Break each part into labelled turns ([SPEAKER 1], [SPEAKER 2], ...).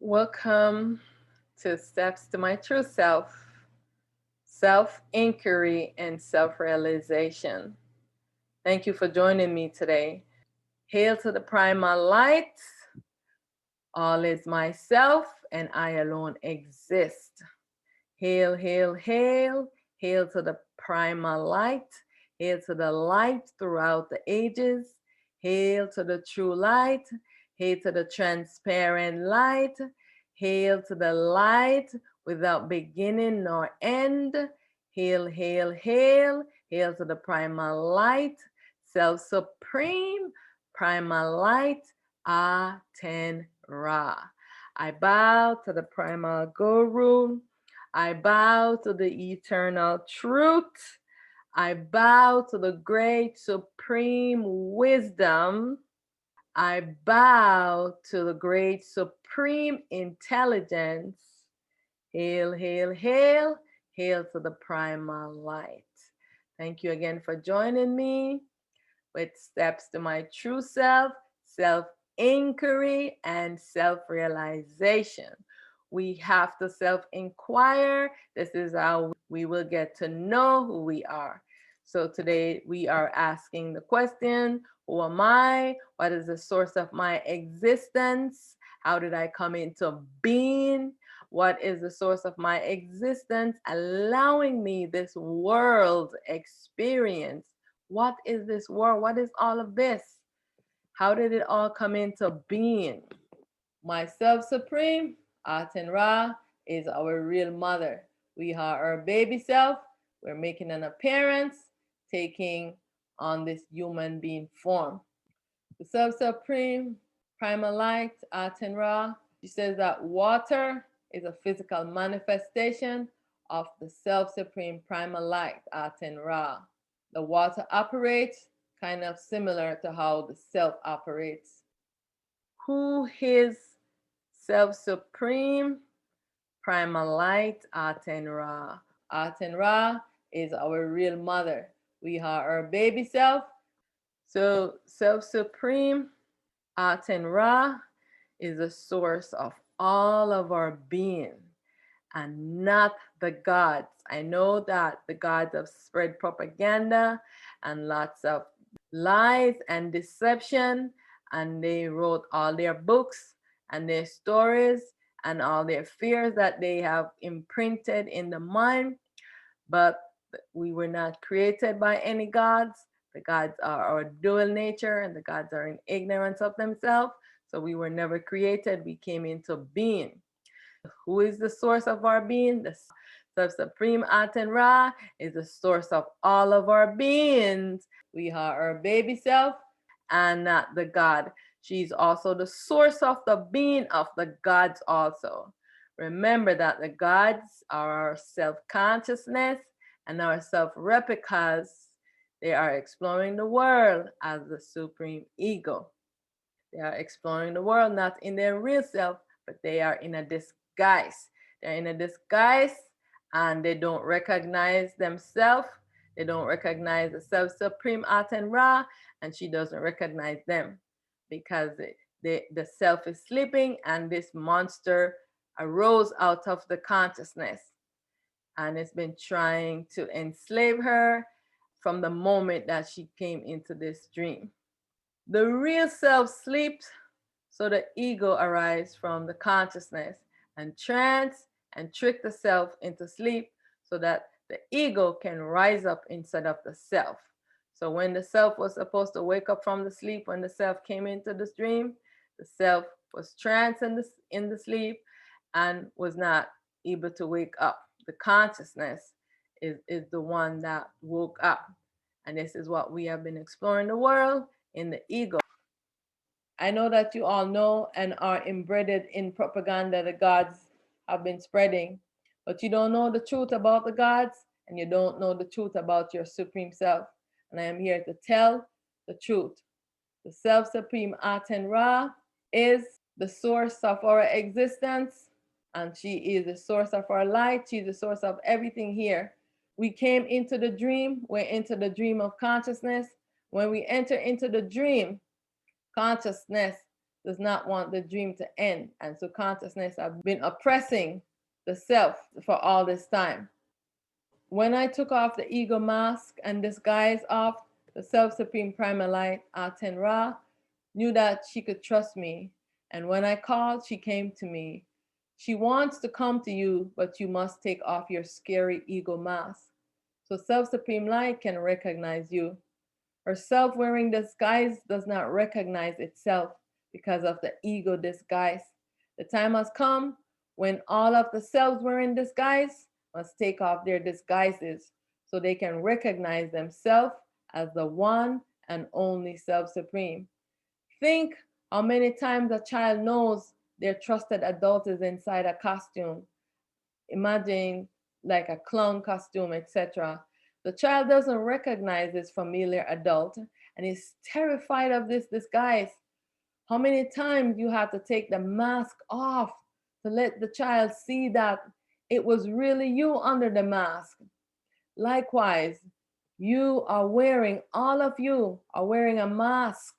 [SPEAKER 1] Welcome to Steps to My True Self, Self Inquiry, and Self Realization. Thank you for joining me today. Hail to the Primal Light. All is myself, and I alone exist. Hail, hail, hail. Hail to the Primal Light. Hail to the light throughout the ages. Hail to the true light. Hail to the transparent light. Hail to the light without beginning nor end. Hail, hail, hail. Hail to the primal light, self supreme, primal light, Aten Ra. I bow to the primal guru. I bow to the eternal truth. I bow to the great supreme wisdom. I bow to the great supreme intelligence. Hail, hail, hail, hail to the primal light. Thank you again for joining me with Steps to My True Self, Self Inquiry, and Self Realization. We have to self inquire. This is how we will get to know who we are. So today we are asking the question, who am I? What is the source of my existence? How did I come into being? What is the source of my existence, allowing me this world experience? What is this world? What is all of this? How did it all come into being? Myself Supreme, Aten Ra, is our real mother. We are our baby self. We're making an appearance, taking on this human being form. The Self Supreme, Primal Light, Aten Ra, she says that water is a physical manifestation of the Self Supreme Primal Light, Aten Ra. The water operates kind of similar to how the self operates. Who is Self Supreme Primal Light, Aten Ra? Aten Ra is our real mother. We are our baby self. So Self Supreme Aten Ra is the source of all of our being and not the gods. I know that the gods have spread propaganda and lots of lies and deception, and they wrote all their books and their stories and all their fears that they have imprinted in the mind. But we were not created by any gods. The gods are our dual nature, and the gods are in ignorance of themselves. So we were never created. We came into being. Who is the source of our being? The Supreme Aten Ra is the source of all of our beings. We are our baby self and not the God. She's also the source of the being of the gods also. Remember that the gods are our self-consciousness and our self-replicas. They are exploring the world as the supreme ego. They are exploring the world not in their real self, but they are in a disguise. They're in a disguise and they don't recognize themselves. They don't recognize the self supreme Aten Ra, and she doesn't recognize them because the self is sleeping and this monster arose out of the consciousness and it's been trying to enslave her from the moment that she came into this dream. The real self sleeps, so the ego arises from the consciousness and trance and trick the self into sleep so that the ego can rise up instead of the self. So when the self was supposed to wake up from the sleep, when the self came into this dream, the self was tranced in the sleep and was not able to wake up. The consciousness is the one that woke up. And this is what we have been exploring the world in the ego. I know that you all know and are embedded in propaganda the gods have been spreading, but you don't know the truth about the gods and you don't know the truth about your supreme self. And I am here to tell the truth. The self supreme Aten Ra is the source of our existence, and she is the source of our light. She's the source of everything here. We came into the dream, we're into the dream of consciousness. When we enter into the dream, consciousness does not want the dream to end. And so consciousness has been oppressing the self for all this time. When I took off the ego mask and disguise off, the self supreme primal light, Aten Ra, knew that she could trust me. And when I called, she came to me. She wants to come to you, but you must take off your scary ego mask. So self supreme light can recognize you. Her self wearing disguise does not recognize itself because of the ego disguise. The time has come when all of the selves wearing disguise must take off their disguises so they can recognize themselves as the one and only self supreme. Think how many times a child knows their trusted adult is inside a costume. Imagine like a clown costume, etc. The child doesn't recognize this familiar adult and is terrified of this disguise. How many times you have to take the mask off to let the child see that it was really you under the mask? Likewise, you are wearing, all of you are wearing a mask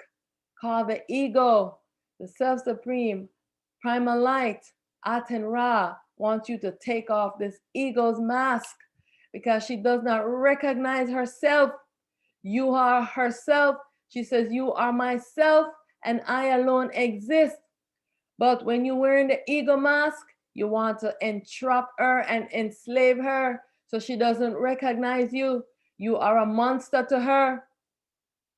[SPEAKER 1] called the ego, the self supreme, primal light, Aten Ra wants you to take off this ego's mask because she does not recognize herself. You are herself. She says, you are myself and I alone exist. But when you're wearing the ego mask, you want to entrap her and enslave her so she doesn't recognize you. You are a monster to her.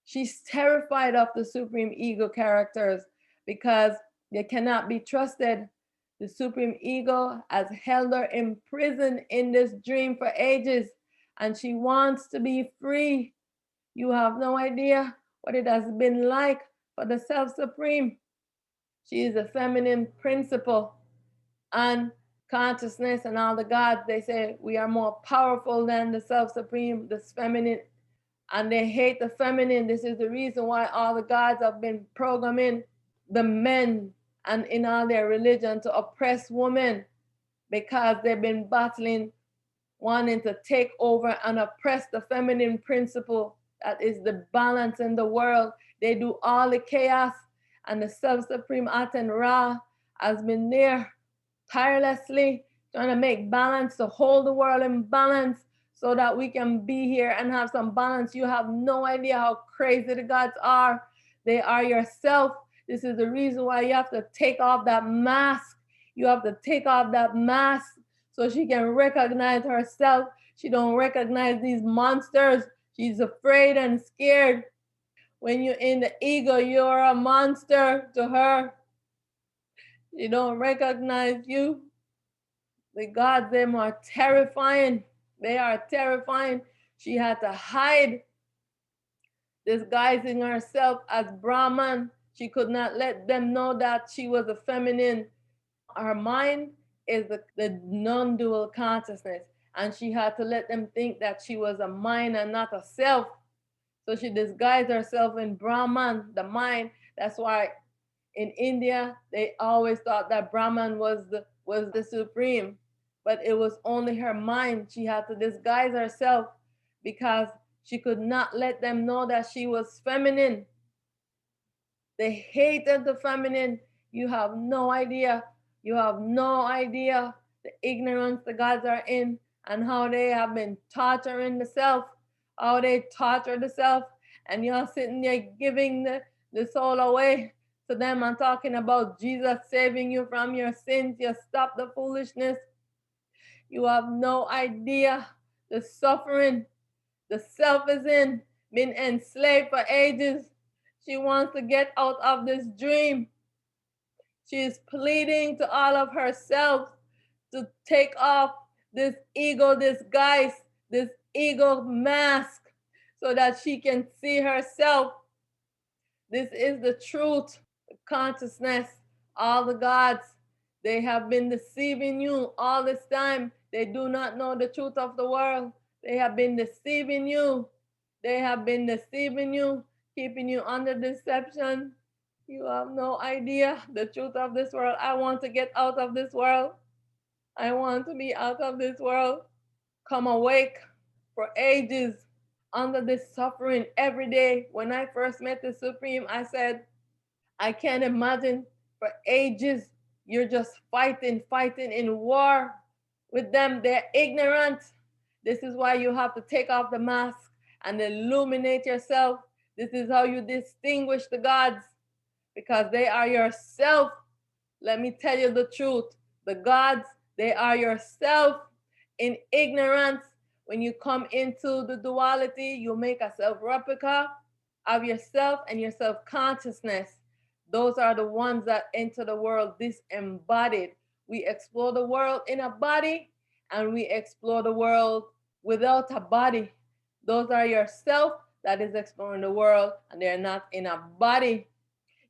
[SPEAKER 1] She's terrified of the supreme ego characters because they cannot be trusted. The supreme ego has held her imprisoned in this dream for ages, and she wants to be free. You have no idea what it has been like for the self supreme. She is a feminine principle, and consciousness and all the gods, they say we are more powerful than the self supreme, this feminine, and they hate the feminine. This is the reason why all the gods have been programming the men and in all their religion to oppress women, because they've been battling, wanting to take over and oppress the feminine principle that is the balance in the world. They do all the chaos, and the self-supreme Aten Ra has been there tirelessly trying to make balance, to hold the world in balance so that we can be here and have some balance. You have no idea how crazy the gods are. They are yourself. This is the reason why you have to take off that mask. You have to take off that mask so she can recognize herself. She don't recognize these monsters. She's afraid and scared. When you're in the ego, you're a monster to her. She don't recognize you. The gods, them are terrifying. They are terrifying. She had to hide, disguising herself as Brahman. She could not let them know that she was a feminine. Her mind is the non-dual consciousness, and she had to let them think that she was a mind and not a self. So she disguised herself in Brahman, the mind. That's why in India they always thought that Brahman was the supreme, but it was only her mind. She had to disguise herself because she could not let them know that she was feminine. They hated the feminine. You have no idea. You have no idea the ignorance the gods are in and how they have been torturing the self, how they torture the self, and you're sitting there giving the soul away to them and talking about Jesus saving you from your sins. You stop the foolishness. You have no idea the suffering the self is in, been enslaved for ages. She wants to get out of this dream. She is pleading to all of herself to take off this ego disguise, this ego mask, so that she can see herself. This is the truth, the consciousness, all the gods. They have been deceiving you all this time. They do not know the truth of the world. They have been deceiving you. They have been deceiving you, keeping you under deception. You have no idea the truth of this world. I want to get out of this world. I want to be out of this world. Come awake for ages under this suffering every day. When I first met the Supreme, I said, I can't imagine for ages you're just fighting in war with them. They're ignorant. This is why you have to take off the mask and illuminate yourself. This is how you distinguish the gods, because they are yourself. Let me tell you the truth. The gods, they are yourself in ignorance. When you come into the duality, you make a self replica of yourself and your self consciousness. Those are the ones that enter the world disembodied. We explore the world in a body and we explore the world without a body. Those are yourself that is exploring the world and they're not in a body.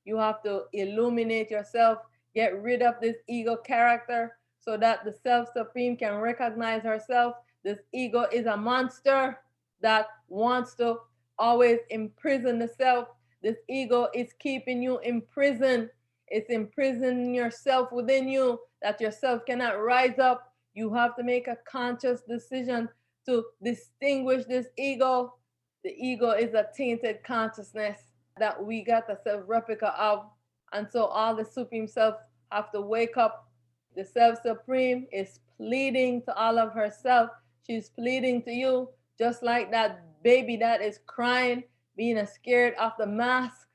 [SPEAKER 1] You have to illuminate yourself, get rid of this ego character so that the self supreme can recognize herself. This ego is a monster that wants to always imprison the self. This ego is keeping you in prison. It's imprisoning yourself within you that yourself cannot rise up. You have to make a conscious decision to distinguish this ego. The ego is a tainted consciousness that we got a self replica of. And so all the supreme self have to wake up. The self supreme is pleading to all of herself. She's pleading to you, just like that baby that is crying, being scared of the mask.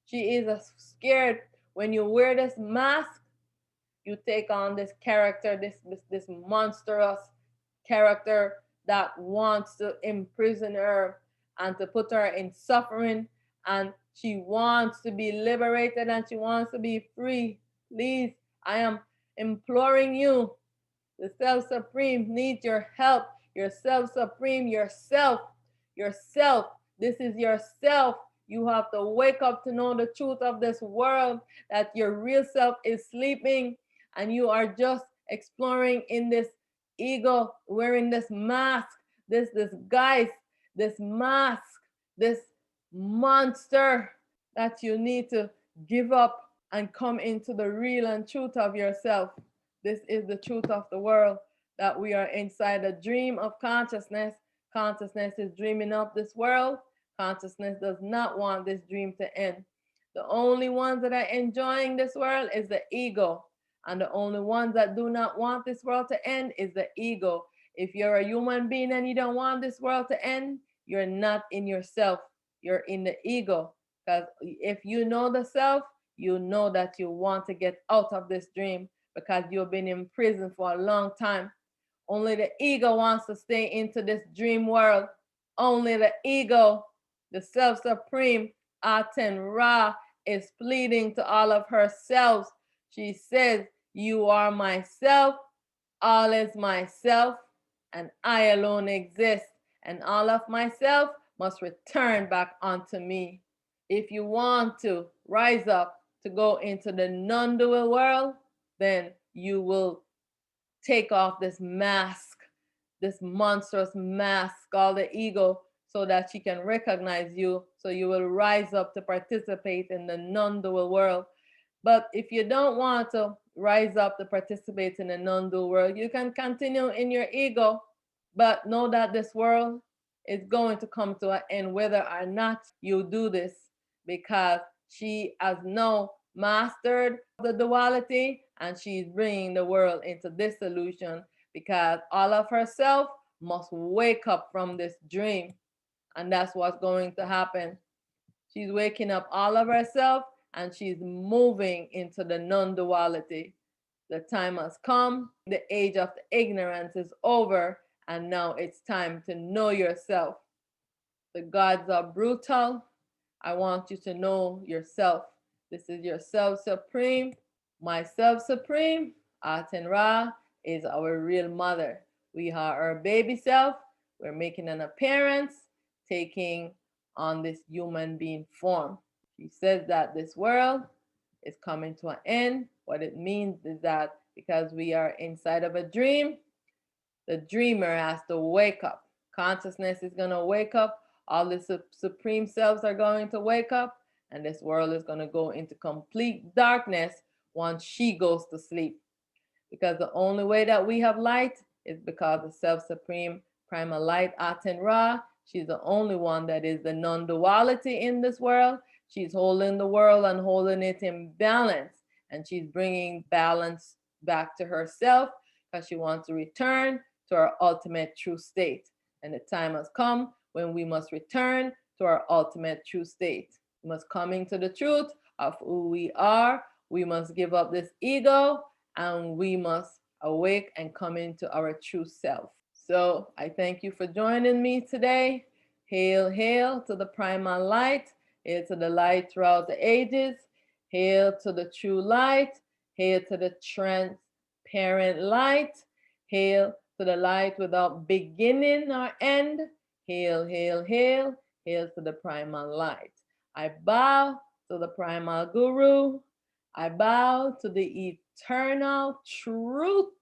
[SPEAKER 1] She is scared. When you wear this mask, you take on this character, this monstrous character that wants to imprison her and to put her in suffering, and she wants to be liberated and she wants to be free. Please, I am imploring you. The self supreme needs your help. Your self supreme, yourself. This is yourself. You have to wake up to know the truth of this world, that your real self is sleeping and you are just exploring in this ego, wearing this mask, this disguise, this mask, this monster that you need to give up and come into the real and truth of yourself. This is the truth of the world, that we are inside a dream of consciousness. Consciousness is dreaming up this world. Consciousness does not want this dream to end. The only ones that are enjoying this world is the ego. And the only ones that do not want this world to end is the ego. If you're a human being and you don't want this world to end, you're not in yourself. You're in the ego. Because if you know the self, you know that you want to get out of this dream because you've been in prison for a long time. Only the ego wants to stay into this dream world. Only the ego, the self supreme, Aten Ra, is pleading to all of herself. She says, you are myself, all is myself, and I alone exist, and all of myself must return back unto me. If you want to rise up to go into the non-dual world, then you will take off this mask, this monstrous mask called the ego, so that she can recognize you, so you will rise up to participate in the non-dual world. But if you don't want to rise up to participate in the non-dual world, you can continue in your ego, but know that this world is going to come to an end whether or not you do this, because she has now mastered the duality and she's bringing the world into dissolution, because all of herself must wake up from this dream. And that's what's going to happen. She's waking up all of herself and she's moving into the non-duality. The time has come. The age of the ignorance is over, and now it's time to know yourself. The gods are brutal. I want you to know yourself. This is your self supreme. My self supreme, Aten Ra, is our real mother. We are our baby self. We're making an appearance, taking on this human being form. She says that this world is coming to an end. What it means is that because we are inside of a dream, the dreamer has to wake up. Consciousness is going to wake up. All the supreme selves are going to wake up, and this world is going to go into complete darkness once she goes to sleep. Because the only way that we have light is because the self-supreme primal light, Aten Ra, she's the only one that is the non-duality in this world. She's holding the world and holding it in balance. And she's bringing balance back to herself because she wants to return to our ultimate true state. And the time has come when we must return to our ultimate true state. We must come into the truth of who we are. We must give up this ego and we must awake and come into our true self. So I thank you for joining me today. Hail, hail to the primal light. Hail to the light throughout the ages. Hail to the true light. Hail to the transparent light. Hail to the light without beginning or end. Hail, hail, hail. Hail to the primal light. I bow to the primal guru. I bow to the eternal truth.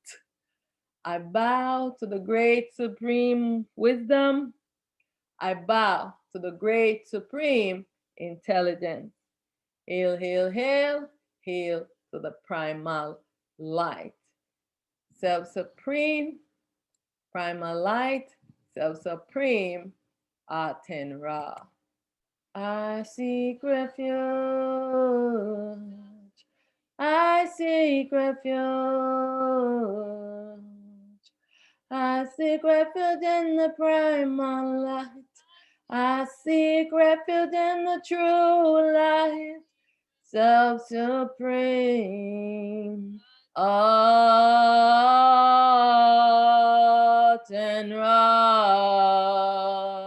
[SPEAKER 1] I bow to the great supreme wisdom. I bow to the great supreme intelligence. Hail, hail, hail, hail to the primal light. Self-supreme, primal light, self-supreme, Aten Ra. I seek refuge. I seek refuge. I seek refuge in the primal light. I seek refuge in the true light. Self-supreme. Aten Ra.